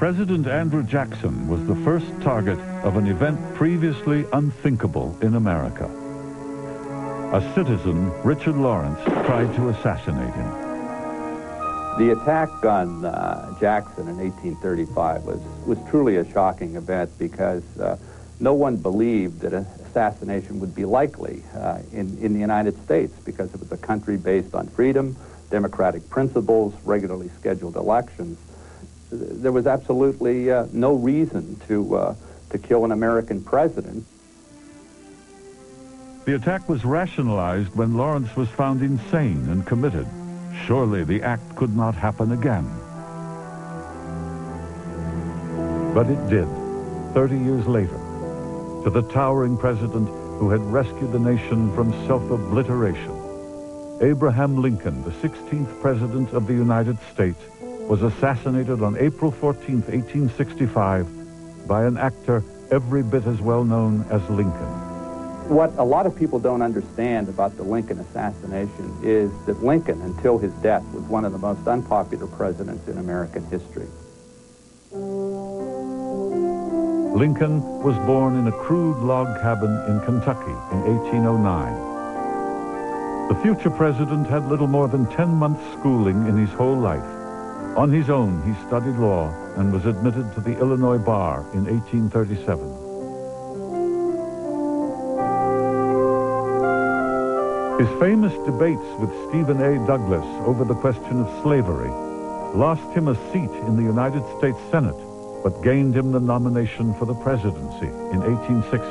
President Andrew Jackson was the first target of an event previously unthinkable in America. A citizen, Richard Lawrence, tried to assassinate him. The attack on Jackson in 1835 was truly a shocking event because no one believed that an assassination would be likely in the United States, because it was a country based on freedom, democratic principles, regularly scheduled elections. There was absolutely no reason to kill an American president. The attack was rationalized when Lawrence was found insane and committed. Surely the act could not happen again. But it did, 30 years later, to the towering president who had rescued the nation from self-obliteration. Abraham Lincoln, the 16th President of the United States, was assassinated on April 14, 1865, by an actor every bit as well known as Lincoln. What a lot of people don't understand about the Lincoln assassination is that Lincoln, until his death, was one of the most unpopular presidents in American history. Lincoln was born in a crude log cabin in Kentucky in 1809. The future president had little more than 10 months' schooling in his whole life. On his own, he studied law and was admitted to the Illinois bar in 1837. His famous debates with Stephen A. Douglas over the question of slavery lost him a seat in the United States Senate, but gained him the nomination for the presidency in 1860.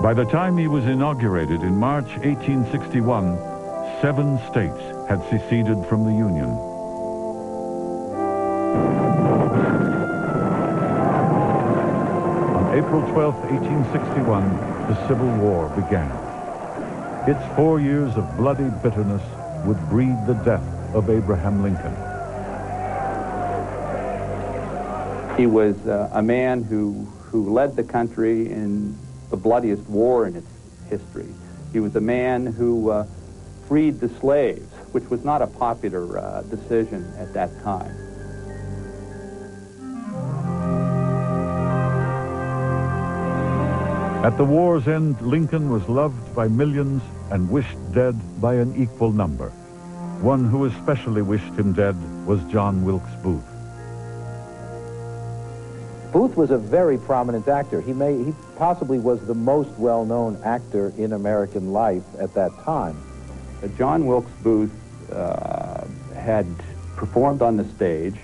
By the time he was inaugurated in March 1861, 7 states had seceded from the Union. On April 12, 1861, the Civil War began. Its 4 years of bloody bitterness would breed the death of Abraham Lincoln. He was a man who led the country in the bloodiest war in its history. He was a man who freed the slaves, which was not a popular decision at that time. At the war's end, Lincoln was loved by millions and wished dead by an equal number. One who especially wished him dead was John Wilkes Booth. Booth was a very prominent actor. He possibly was the most well-known actor in American life at that time. John Wilkes Booth had performed on the stage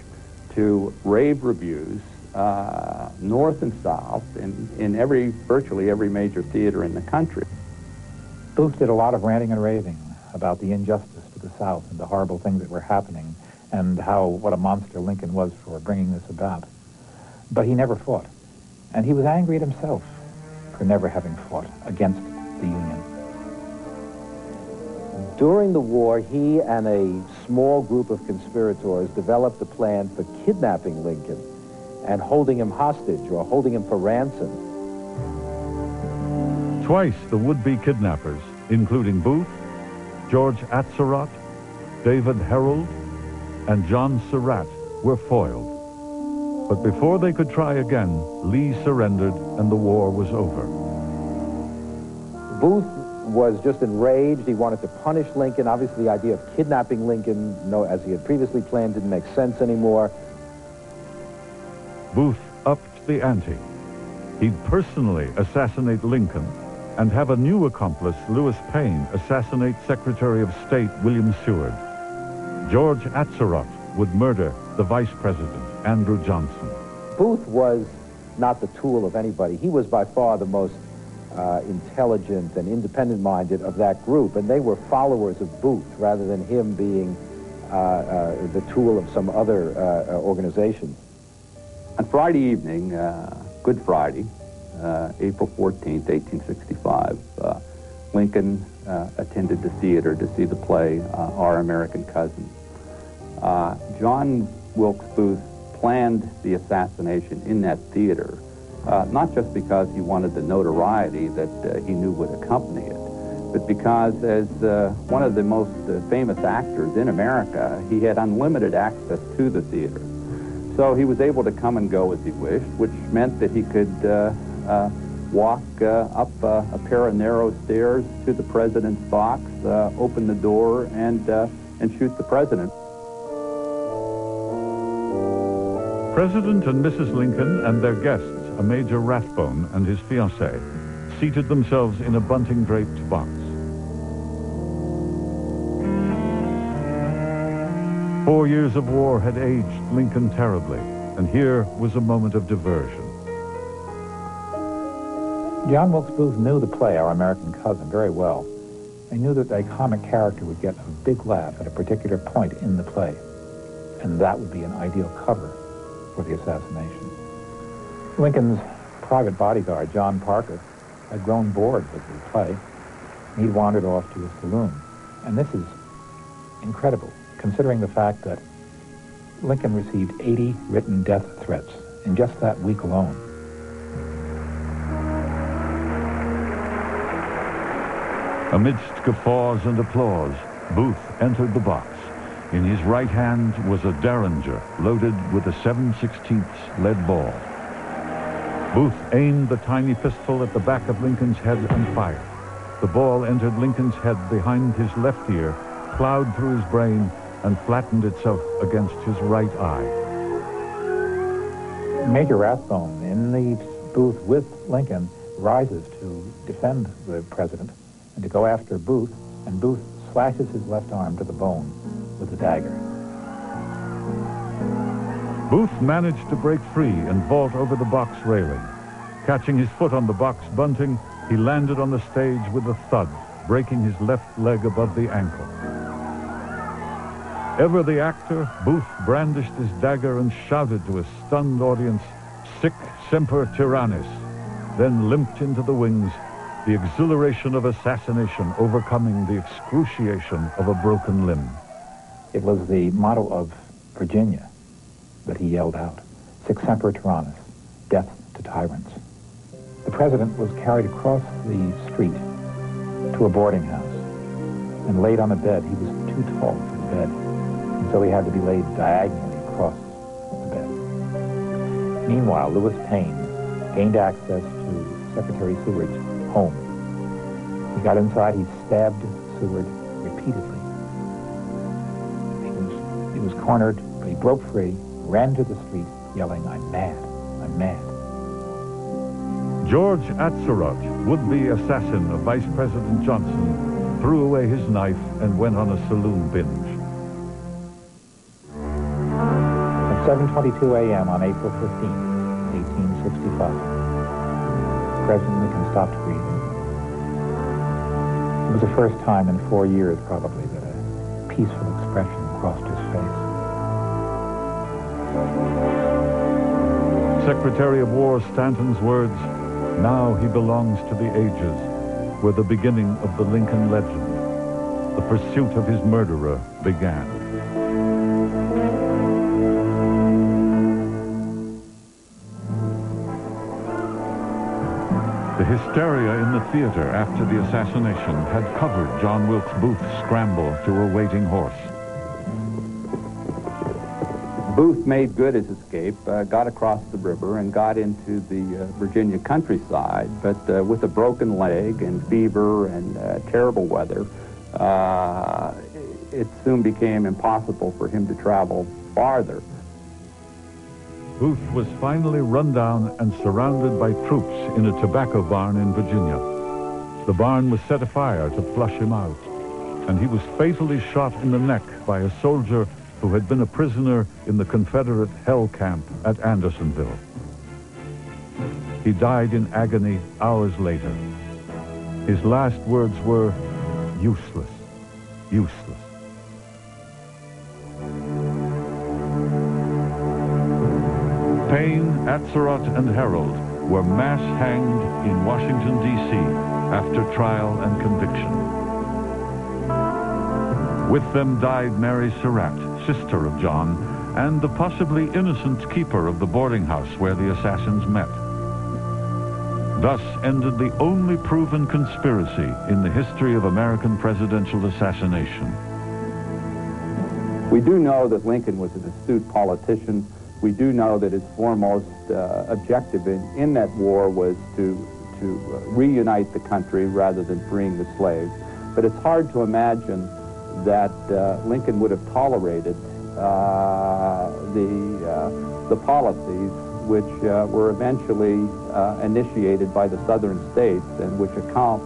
to rave reviews north and south in virtually every major theater in the country. Booth did a lot of ranting and raving about the injustice to the South and the horrible things that were happening and what a monster Lincoln was for bringing this about. But he never fought. And he was angry at himself for never having fought against the Union. During the war, he and a small group of conspirators developed a plan for kidnapping Lincoln and holding him hostage or holding him for ransom. Twice the would-be kidnappers, including Booth, George Atzerodt, David Herold, and John Surratt, were foiled. But before they could try again, Lee surrendered and the war was over. Booth was just enraged. He wanted to punish Lincoln. Obviously, the idea of kidnapping Lincoln, as he had previously planned, didn't make sense anymore. Booth upped the ante. He'd personally assassinate Lincoln and have a new accomplice, Lewis Payne, assassinate Secretary of State William Seward. George Atzerodt would murder the Vice President, Andrew Johnson. Booth was not the tool of anybody. He was by far the most intelligent and independent-minded of that group, and they were followers of Booth rather than him being the tool of some other organization. On Friday evening, Good Friday, April 14th, 1865, Lincoln attended the theater to see the play Our American Cousin. John Wilkes Booth planned the assassination in that theater, not just because he wanted the notoriety that he knew would accompany it, but because as one of the most famous actors in America, he had unlimited access to the theater. So he was able to come and go as he wished, which meant that he could walk up a pair of narrow stairs to the president's box, open the door, and shoot the president. President and Mrs. Lincoln and their guests, a Major Rathbone and his fiancée, seated themselves in a bunting-draped box. 4 years of war had aged Lincoln terribly, and here was a moment of diversion. John Wilkes Booth knew the play, Our American Cousin, very well. He knew that a comic character would get a big laugh at a particular point in the play, and that would be an ideal cover for the assassination. Lincoln's private bodyguard, John Parker, had grown bored with the play. He'd wandered off to a saloon. And this is incredible, considering the fact that Lincoln received 80 written death threats in just that week alone. Amidst guffaws and applause, Booth entered the box. In his right hand was a Derringer loaded with a 7/16 lead ball. Booth aimed the tiny pistol at the back of Lincoln's head and fired. The ball entered Lincoln's head behind his left ear, plowed through his brain, and flattened itself against his right eye. Major Rathbone, in the booth with Lincoln, rises to defend the president and to go after Booth, and Booth slashes his left arm to the bone with a dagger. Booth managed to break free and vault over the box railing. Catching his foot on the box bunting, he landed on the stage with a thud, breaking his left leg above the ankle. Ever the actor, Booth brandished his dagger and shouted to a stunned audience, "Sic semper tyrannis," then limped into the wings, the exhilaration of assassination overcoming the excruciation of a broken limb. It was the motto of Virginia that he yelled out, "Sic semper tyrannis," death to tyrants. The president was carried across the street to a boarding house and laid on a bed. He was too tall for the bed, and so he had to be laid diagonally across the bed. Meanwhile, Lewis Payne gained access to Secretary Seward's home. He got inside, he stabbed Seward repeatedly. He was cornered, but he broke free, ran to the street, yelling, "I'm mad, I'm mad." George Atzerodt, would-be assassin of Vice President Johnson, threw away his knife and went on a saloon binge. At 7:22 a.m. on April 15, 1865, President Lincoln stopped breathing. It was the first time in 4 years, probably, that a peaceful expression crossed his face. Secretary of War Stanton's words, "Now he belongs to the ages," were the beginning of the Lincoln legend. The pursuit of his murderer began. The hysteria in the theater after the assassination had covered John Wilkes Booth's scramble to a waiting horse. Booth made good his escape, got across the river and got into the Virginia countryside, but with a broken leg and fever and terrible weather, it soon became impossible for him to travel farther. Booth was finally run down and surrounded by troops in a tobacco barn in Virginia. The barn was set afire to flush him out, and he was fatally shot in the neck by a soldier who had been a prisoner in the Confederate hell camp at Andersonville. He died in agony hours later. His last words were, "Useless, useless." Payne, Atzerodt, and Herold were mass hanged in Washington, D.C. after trial and conviction. With them died Mary Surratt, sister of John, and the possibly innocent keeper of the boarding house where the assassins met. Thus ended the only proven conspiracy in the history of American presidential assassination. We do know that Lincoln was an astute politician, We do know that his foremost objective in that war was to reunite the country rather than freeing the slaves. But it's hard to imagine that Lincoln would have tolerated the policies which were eventually initiated by the southern states and which account,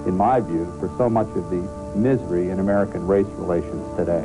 in my view, for so much of the misery in American race relations today.